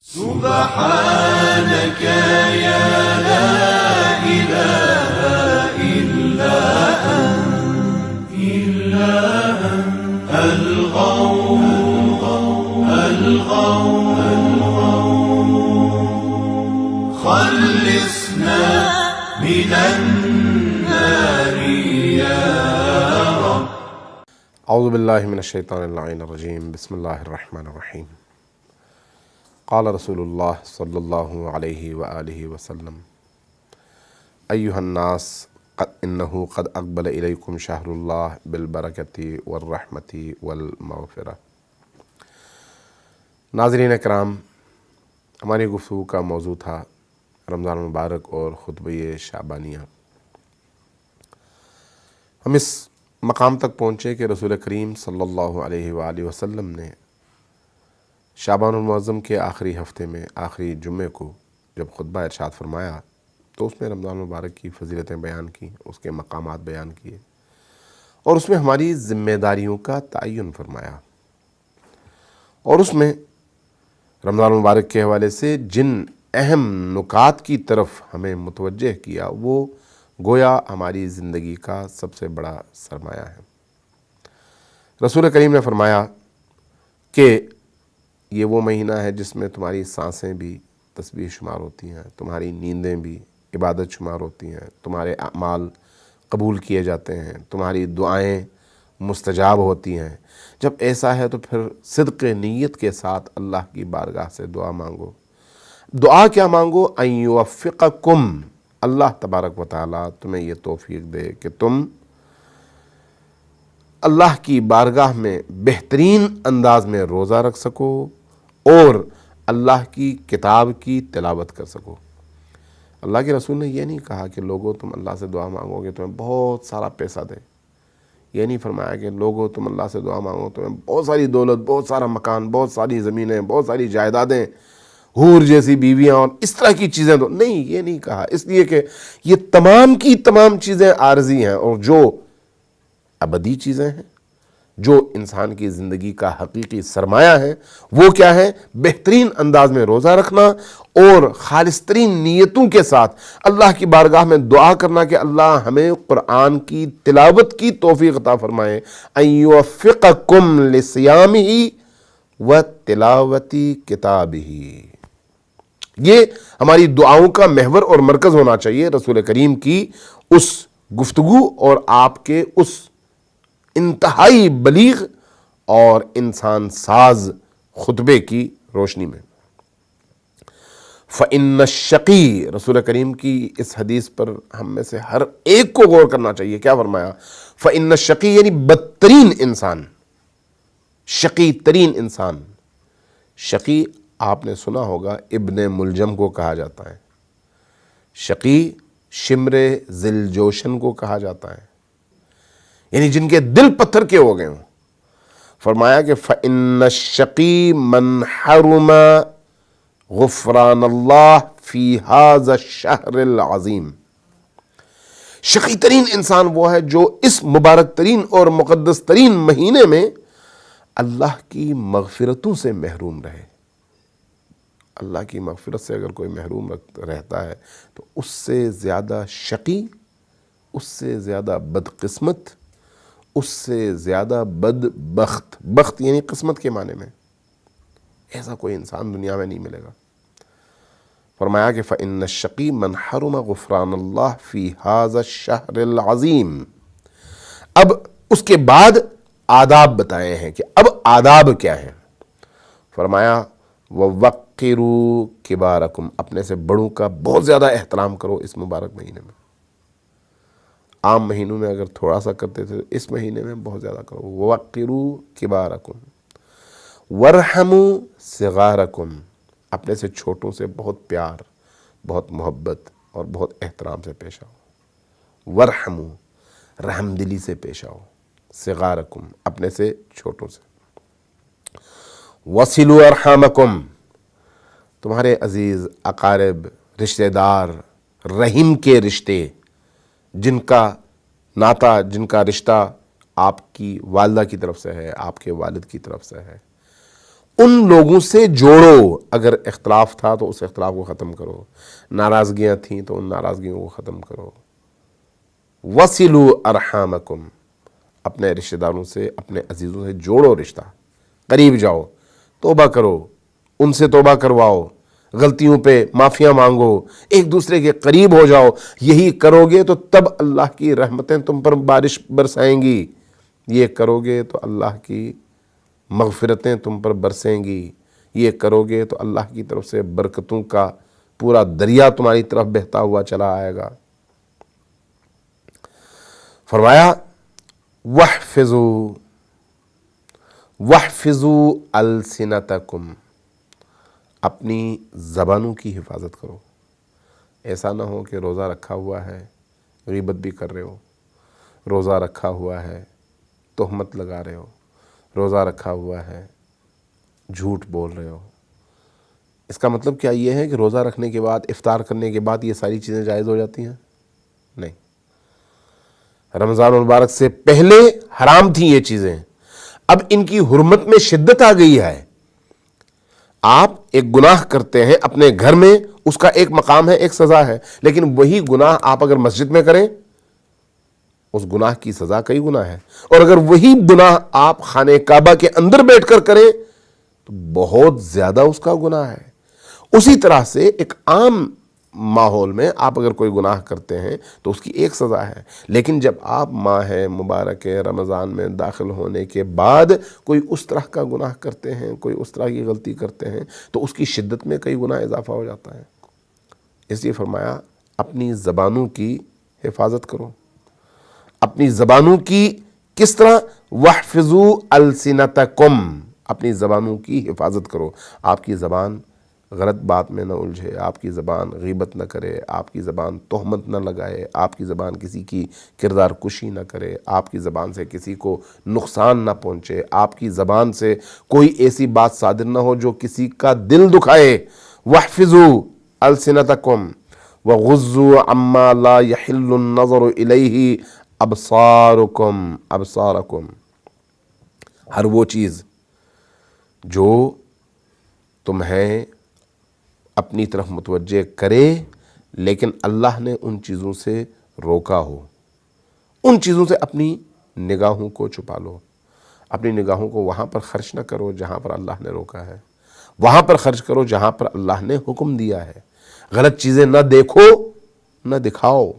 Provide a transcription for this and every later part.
سبحانك يا لا إله إلا أنت الغوث خلصنا من النار يا رب. اعوذ باللہ من الشیطان اللعین الرجیم. بسم اللہ الرحمن الرحیم. قال رسول اللہ صلی اللہ علیہ وآلہ وسلم ایہا الناس انہو قد اقبل الیکم شہر اللہ بالبرکۃ والرحمۃ والمغفرہ. ناظرین اکرام، ہماری گفتگو کا موضوع تھا رمضان المبارک اور خطبہ شعبانیہ. ہم اس مقام تک پہنچے کہ رسول کریم صلی اللہ علیہ وآلہ وسلم نے شعبان المعظم کے آخری ہفتے میں آخری جمعے کو جب خطبہ ارشاد فرمایا تو اس میں رمضان المبارک کی فضیلتیں بیان کی، اس کے مقامات بیان کیے اور اس میں ہماری ذمہ داریوں کا تعین فرمایا. اور اس میں رمضان المبارک کے حوالے سے جن اہم نکات کی طرف ہمیں متوجہ کیا وہ گویا ہماری زندگی کا سب سے بڑا سرمایہ ہے. رسول کریم نے فرمایا کہ یہ وہ مہینہ ہے جس میں تمہاری سانسیں بھی تسبیح شمار ہوتی ہیں، تمہاری نیندیں بھی عبادت شمار ہوتی ہیں، تمہارے اعمال قبول کیے جاتے ہیں، تمہاری دعائیں مستجاب ہوتی ہیں. جب ایسا ہے تو پھر صدق نیت کے ساتھ اللہ کی بارگاہ سے دعا مانگو. دعا کیا مانگو؟ ان یوفقکم، اللہ تبارک و تعالیٰ تمہیں یہ توفیق دے کہ تم اللہ کی بارگاہ میں بہترین انداز میں روزہ رکھ سکو اور اللہ کی کتاب کی تلاوت کر سکو. اللہ کے رسول نے یہ نہیں کہا کہ لوگوں تم اللہ سے دعا مانگو گے تمہیں بہت سارا پیسہ دے. یہ نہیں فرمایا کہ لوگوں تم اللہ سے دعا مانگو تمہیں بہت ساری دولت، بہت سارا مکان، بہت ساری زمینیں، بہت ساری جائیدادیں، حور جیسی بیویاں اور اس طرح کی چیزیں دو. نہیں، یہ نہیں کہا، اس لیے کہ یہ تمام کی تمام چیزیں عارضی ہیں اور جو ابدی چیزیں ہیں، جو انسان کی زندگی کا حقیقی سرمایہ ہے وہ کیا ہے؟ بہترین انداز میں روزہ رکھنا اور خالص ترین نیتوں کے ساتھ اللہ کی بارگاہ میں دعا کرنا کہ اللہ ہمیں قرآن کی تلاوت کی توفیق عطا فرمائے. ان یوفقکم لصیامہ وتلاوت کتابہ. یہ ہماری دعاؤں کا محور اور مرکز ہونا چاہیے رسول کریم کی اس گفتگو اور آپ کے اس انتہائی بلیغ اور انسان ساز خطبے کی روشنی میں. فَإِنَّ الشَّقِي، رسول کریم کی اس حدیث پر ہم میں سے ہر ایک کو غور کرنا چاہیے. کیا فرمایا؟ فَإِنَّ الشَّقِي یعنی بدترین انسان، شقی ترین انسان. شقی آپ نے سنا ہوگا ابن ملجم کو کہا جاتا ہے. شقی شمر ذل جوشن کو کہا جاتا ہے، یعنی جن کے دل پتھر کے ہو گئے ہوں. فرمایا کہ فَإِنَّ الشَّقِي مَنْ حَرُمَ غُفْرَانَ اللَّهِ فِي هَذَا الشَّهْرِ الْعَظِيمِ. شقی ترین انسان وہ ہے جو اس مبارک ترین اور مقدس ترین مہینے میں اللہ کی مغفرتوں سے محروم رہے. اللہ کی مغفرت سے اگر کوئی محروم رہتا ہے تو اس سے زیادہ شقی، اس سے زیادہ بدقسمت، اس سے زیادہ بدبخت، بخت یعنی قسمت کے معنی میں، ایسا کوئی انسان دنیا میں نہیں ملے گا. فرمایا کہ فَإِنَّ الشَّقِي مَنْ حَرُمَ غُفْرَانَ اللَّهِ فِي هَذَا الشَّهْرِ الْعَظِيمِ. اب اس کے بعد آداب بتائے ہیں کہ اب آداب کیا ہیں. فرمایا وَوَقِّرُوا كِبَارَكُمْ، اپنے سے بڑوں کا بہت زیادہ احترام کرو اس مبارک مہینے میں. عام مہینوں میں اگر تھوڑا سا کرتے تھے اس مہینے میں بہت زیادہ کرو. وَوَقِّرُوا كِبَارَكُمْ وَارْحَمُوا صِغَارَكُمْ، اپنے سے چھوٹوں سے بہت پیار، بہت محبت اور بہت احترام سے پیش آؤ. وَارْحَمُوا، رحم دلی سے پیش آؤ. صِغَارَكُمْ، اپنے سے چھوٹوں سے. وَصِلُوا أَرْحَامَكُمْ، تمہارے عزیز اقارب، رشتہ دار، رحم کے رشتے، جن کا ناتا، جن کا رشتہ آپ کی والدہ کی طرف سے ہے، آپ کے والد کی طرف سے ہے، ان لوگوں سے جوڑو، اگر اختلاف تھا تو اس اختلاف کو ختم کرو، ناراضگیاں تھیں تو ان ناراضگیوں کو ختم کرو۔ وصلوا ارحامکم، اپنے رشتہ داروں سے، اپنے عزیزوں سے جوڑو رشتہ، قریب جاؤ، توبہ کرو، ان سے توبہ کرواؤ، غلطیوں پہ معافیاں مانگو، ایک دوسرے کے قریب ہو جاؤ۔ یہی کرو گے تو تب اللہ کی رحمتیں تم پر بارش برسائیں گی، یہ کرو گے تو اللہ کی مغفرتیں تم پر برسیں گی، یہ کرو گے تو اللہ کی طرف سے برکتوں کا پورا دریا تمہاری طرف بہتا ہوا چلا آئے گا۔ فرمایا وَاحْفِظُوا أَلْسِنَتَكُمْ، اپنی زبانوں کی حفاظت کرو۔ ایسا نہ ہو کہ روزہ رکھا ہوا ہے غیبت بھی کر رہے ہو، روزہ رکھا ہوا ہے تہمت لگا رہے ہو، روزہ رکھا ہوا ہے جھوٹ بول رہے ہو۔ اس کا مطلب کیا یہ ہے کہ روزہ رکھنے کے بعد، افطار کرنے کے بعد یہ ساری چیزیں جائز ہو جاتی ہیں؟ نہیں، رمضان المبارک سے پہلے حرام تھیں یہ چیزیں، اب ان کی حرمت میں شدت آ گئی ہے۔ آپ ایک گناہ کرتے ہیں اپنے گھر میں، اس کا ایک مقام ہے، ایک سزا ہے، لیکن وہی گناہ آپ اگر مسجد میں کریں، اس گناہ کی سزا کئی گنا ہے، اور اگر وہی گناہ آپ خانہ کعبہ کے اندر بیٹھ کر کریں تو بہت زیادہ اس کا گناہ ہے۔ اسی طرح سے ایک عام ماحول میں آپ اگر کوئی گناہ کرتے ہیں تو اس کی ایک سزا ہے، لیکن جب آپ ماہ مبارک رمضان میں داخل ہونے کے بعد کوئی اس طرح کا گناہ کرتے ہیں، کوئی اس طرح کی غلطی کرتے ہیں، تو اس کی شدت میں کئی گنا اضافہ ہو جاتا ہے۔ اس لیے فرمایا اپنی زبانوں کی حفاظت کرو۔ اپنی زبانوں کی کس طرح؟ وَاحْفِظُوا أَلْسِنَتَكُمْ، اپنی زبانوں کی حفاظت کرو۔ آپ کی زبان غلط بات میں نہ الجھے، آپ کی زبان غیبت نہ کرے، آپ کی زبان تہمت نہ لگائے، آپ کی زبان کسی کی کردار کشی نہ کرے، آپ کی زبان سے کسی کو نقصان نہ پہنچے، آپ کی زبان سے کوئی ایسی بات صادر نہ ہو جو کسی کا دل دکھائے۔ وَاحْفِظُوا أَلْسِنَتَكُمْ وَغُضُّوا عَمَّا لَا يَحِلُّ النَّظَرُ إِلَيْهِ ابصارکم، ہر وہ چیز جو تمہیں اپنی طرف متوجہ کرے لیکن اللہ نے ان چیزوں سے روکا ہو، ان چیزوں سے اپنی نگاہوں کو چھپا لو۔ اپنی نگاہوں کو وہاں پر خرچ نہ کرو جہاں پر اللہ نے روکا ہے، وہاں پر خرچ کرو جہاں پر اللہ نے حکم دیا ہے۔ غلط چیزیں نہ دیکھو نہ دکھاؤ،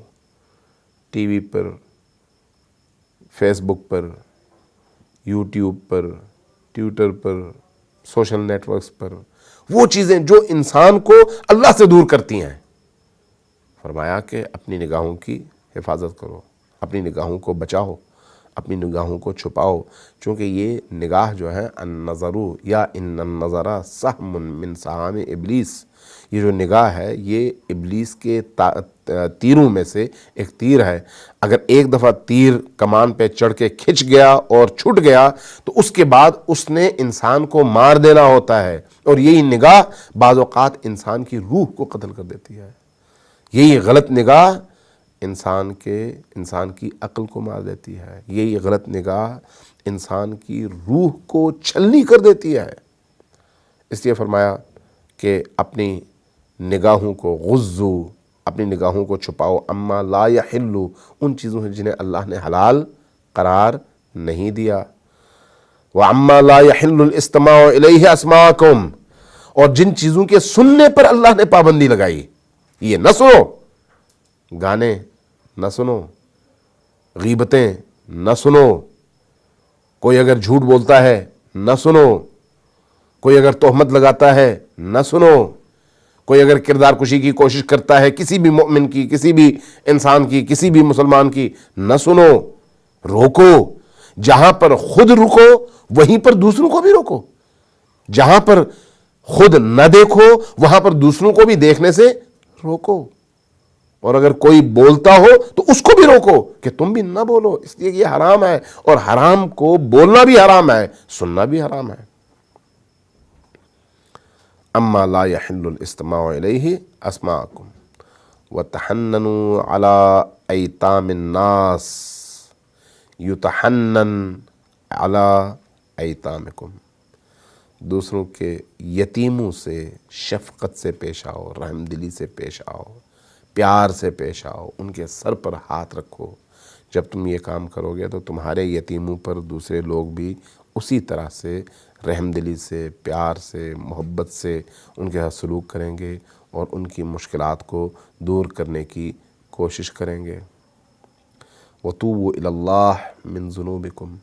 ٹی وی پر، فیس بک پر، یوٹیوب پر، ٹویٹر پر، سوشل نیٹ ورکس پر، وہ چیزیں جو انسان کو اللہ سے دور کرتی ہیں۔ فرمایا کہ اپنی نگاہوں کی حفاظت کرو، اپنی نگاہوں کو بچاؤ، اپنی نگاہوں کو چھپاؤ، چونکہ یہ نگاہ جو ہے النظر یا ان النظر سہم من سہام ابلیس، یہ جو نگاہ ہے یہ ابلیس کے تیروں میں سے ایک تیر ہے۔ اگر ایک دفعہ تیر کمان پہ چڑھ کے کھنچ گیا اور چھٹ گیا تو اس کے بعد اس نے انسان کو مار دینا ہوتا ہے، اور یہی نگاہ بعض اوقات انسان کی روح کو قتل کر دیتی ہے۔ یہی غلط نگاہ انسان کی عقل کو مار دیتی ہے، یہی غلط نگاہ انسان کی روح کو چھلنی کر دیتی ہے۔ اس لیے فرمایا کہ اپنی نگاہوں کو غضو، اپنی نگاہوں کو چھپاؤ، اما لا یحل، ان چیزوں سے جنہیں اللہ نے حلال قرار نہیں دیا، وَعَمَّا لَا يَحِلُّ الْإِسْتِمَاعُ إِلَيْهِ أَسْمَاعَكُمْ، اور جن چیزوں کے سننے پر اللہ نے پابندی لگائی، یہ نہ سنو، گانے نہ سنو، غیبتیں نہ سنو، کوئی اگر جھوٹ بولتا ہے نہ سنو، کوئی اگر تہمت لگاتا ہے نہ سنو، کوئی اگر کردار کشی کی کوشش کرتا ہے کسی بھی مومن کی، کسی بھی انسان کی، کسی بھی مسلمان کی، نہ سنو، روکو۔ جہاں پر خود رکو وہیں پر دوسروں کو بھی روکو، جہاں پر خود نہ دیکھو وہاں پر دوسروں کو بھی دیکھنے سے روکو، اور اگر کوئی بولتا ہو تو اس کو بھی روکو کہ تم بھی نہ بولو، اس لیے یہ حرام ہے، اور حرام کو بولنا بھی حرام ہے، سننا بھی حرام ہے۔ اما لا يحل الاستماع الیہ اسماعکم وتحننوا علی ایتام الناس یتحنن علی ایتامکم، دوسروں کے یتیموں سے شفقت سے پیش آؤ، رحم دلی سے پیش آؤ، پیار سے پیش آؤ، ان کے سر پر ہاتھ رکھو۔ جب تم یہ کام کرو گے تو تمہارے یتیموں پر دوسرے لوگ بھی اسی طرح سے رحم دلی سے، پیار سے، محبت سے ان کے ساتھ سلوک کریں گے اور ان کی مشکلات کو دور کرنے کی کوشش کریں گے۔ وَتُوبُوا إِلَى اللَّهِ مِن ذُنُوبِكُمْ،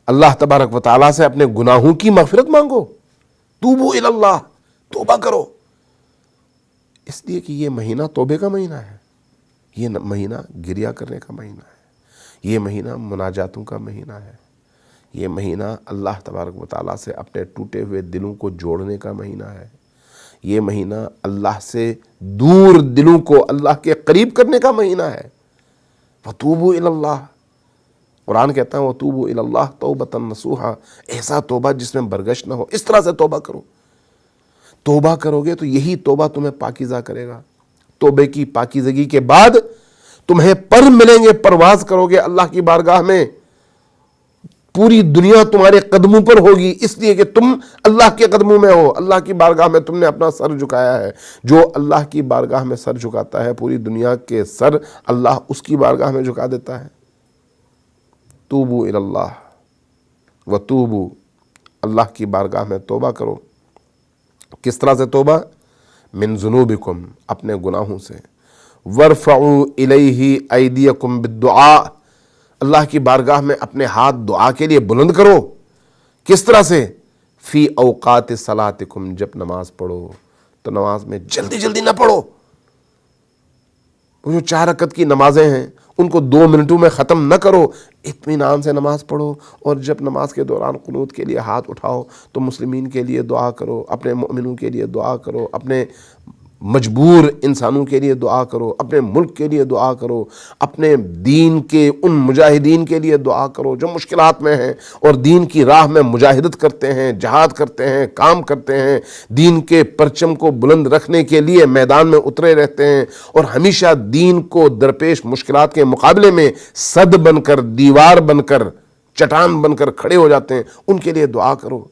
اللہ تبارک و تعالیٰ سے اپنے گناہوں کی مغفرت مانگو۔ توبوا الی اللہ، توبہ کرو، اس لیے کہ یہ مہینہ توبے کا مہینہ ہے، یہ مہینہ گریہ کرنے کا مہینہ ہے، یہ مہینہ مناجاتوں کا مہینہ ہے، یہ مہینہ اللہ تبارک و تعالیٰ سے اپنے ٹوٹے ہوئے دلوں کو جوڑنے کا مہینہ ہے، یہ مہینہ اللہ سے دور دلوں کو اللہ کے قریب کرنے کا مہینہ ہے۔ وَتُوبُوا إِلَى اللَّهِ، قرآن کہتا ہے وَتُوبُوا إِلَى اللَّهِ تَوْبَةً نَصُوحًا، ایسا توبہ جس میں برگشت نہ ہو، اس طرح سے توبہ کرو۔ توبہ کرو گے تو یہی توبہ تمہیں پاکیزہ کرے گا۔ توبے کی پاکیزگی کے بعد تمہیں پر ملیں گے، پرواز کرو گے اللہ کی بارگاہ میں، پوری دنیا تمہارے قدموں پر ہوگی، اس لیے کہ تم اللہ کے قدموں میں ہو، اللہ کی بارگاہ میں تم نے اپنا سر جھکایا ہے۔ جو اللہ کی بارگاہ میں سر جھکاتا ہے، پوری دنیا کے سر اللہ اس کی بارگاہ میں جھکا دیتا ہے۔ توبوا الی اللہ وتوبوا، اللہ کی بارگاہ میں توبہ کرو۔ کس طرح سے توبہ؟ من ذنوبکم، اپنے گناہوں سے۔ وارفعوا الیہ ایدیکم بالدعاء، اللہ کی بارگاہ میں اپنے ہاتھ دعا کے لیے بلند کرو۔ کس طرح سے؟ فی اوقات صلاتکم، جب نماز پڑھو تو نماز میں جلدی جلدی نہ پڑھو۔ وہ جو 4 رکعت کی نمازیں ہیں ان کو 2 منٹوں میں ختم نہ کرو، اطمینان سے نماز پڑھو، اور جب نماز کے دوران قنوت کے لیے ہاتھ اٹھاؤ تو مسلمین کے لیے دعا کرو، اپنے مؤمنوں کے لیے دعا کرو، اپنے مجبور انسانوں کے لیے دعا کرو، اپنے ملک کے لیے دعا کرو، اپنے دین کے ان مجاہدین کے لیے دعا کرو جو مشکلات میں ہیں اور دین کی راہ میں مجاہدت کرتے ہیں، جہاد کرتے ہیں، کام کرتے ہیں، دین کے پرچم کو بلند رکھنے کے لیے میدان میں اترے رہتے ہیں اور ہمیشہ دین کو درپیش مشکلات کے مقابلے میں صد بن کر، دیوار بن کر، چٹان بن کر کھڑے ہو جاتے ہیں، ان کے لیے دعا کرو۔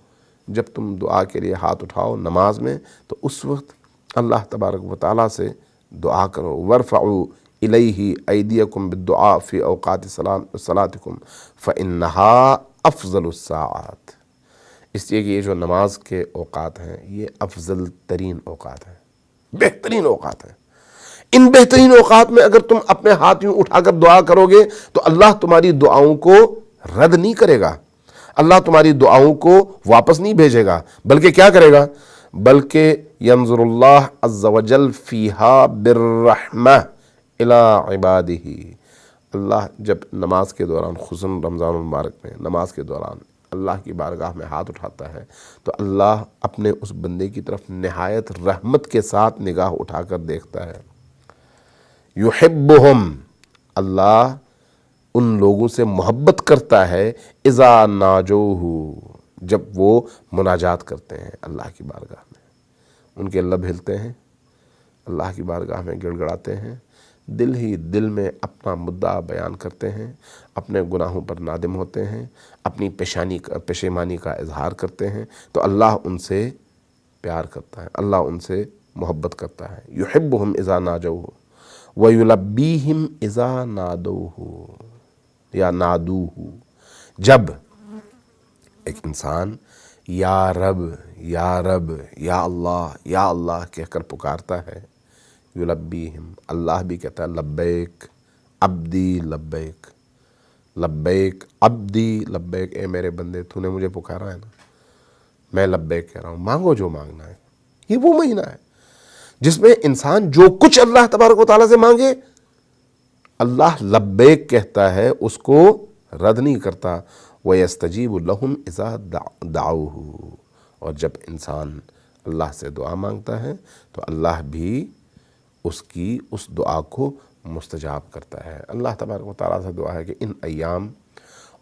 جب تم دعا کے لیے ہاتھ اٹھاؤ نماز میں تو اس وقت اللہ تبارک و تعالیٰ سے دعا کرو۔ وارفعوا الیہ ایدیکم بالدعاء فی اوقات صلاتکم فانہا افضل الساعات، اس لیے کہ یہ جو نماز کے اوقات ہیں یہ افضل ترین اوقات ہیں، بہترین اوقات ہیں۔ ان بہترین اوقات میں اگر تم اپنے ہاتھ یوں اٹھا کر دعا کرو گے تو اللہ تمہاری دعاؤں کو رد نہیں کرے گا، اللہ تمہاری دعاؤں کو واپس نہیں بھیجے گا، بلکہ کیا کرے گا؟ بلکہ ینظر اللہ عز وجل فیہا بالرحمہ الی عبادہ، اللہ جب نماز کے دوران، خصوصاً رمضان المبارک میں نماز کے دوران اللہ کی بارگاہ میں ہاتھ اٹھاتا ہے تو اللہ اپنے اس بندے کی طرف نہایت رحمت کے ساتھ نگاہ اٹھا کر دیکھتا ہے۔ یحبہم، اللہ ان لوگوں سے محبت کرتا ہے، اذا ناجوہ، جب وہ مناجات کرتے ہیں اللہ کی بارگاہ میں، ان کے لب ہلتے ہیں، اللہ کی بارگاہ میں گڑ گڑاتے ہیں، دل ہی دل میں اپنا مدعا بیان کرتے ہیں، اپنے گناہوں پر نادم ہوتے ہیں، اپنی پشیمانی کا اظہار کرتے ہیں، تو اللہ ان سے پیار کرتا ہے، اللہ ان سے محبت کرتا ہے۔ یحبہم اذا ناجوہ ویلبیہم اذا نادوہ یا نادوہ، جب ایک انسان یا رب یا رب یا اللہ کہہ کر پکارتا ہے، یلبیہم، اللہ بھی کہتا ہے لبیک عبدی لبیک، لبیک عبدی لبیک، اے میرے بندے تو نے مجھے پکارا ہے نا، میں لبیک کہہ رہا ہوں، مانگو جو مانگنا ہے۔ یہ وہ مہینہ ہے جس میں انسان جو کچھ اللہ تبارک و تعالیٰ سے مانگے اللہ لبیک کہتا ہے، اس کو رد نہیں کرتا۔ وَيَسْتَجِيبُ لَهُمْ إِذَا دَعَوْهُ، اور جب انسان اللہ سے دعا مانگتا ہے تو اللہ بھی اس کی اس دعا کو مستجاب کرتا ہے۔ اللہ تبارک و تعالیٰ سے دعا ہے کہ ان ایام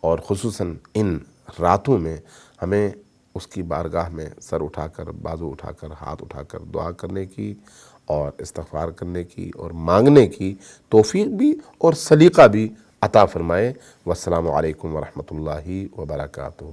اور خصوصاً ان راتوں میں ہمیں اس کی بارگاہ میں سر اٹھا کر، بازو اٹھا کر، ہاتھ اٹھا کر دعا کرنے کی اور استغفار کرنے کی اور مانگنے کی توفیق بھی اور سلیقہ بھی عطا فرمائے۔ والسلام علیکم ورحمۃ اللہ وبرکاتہ۔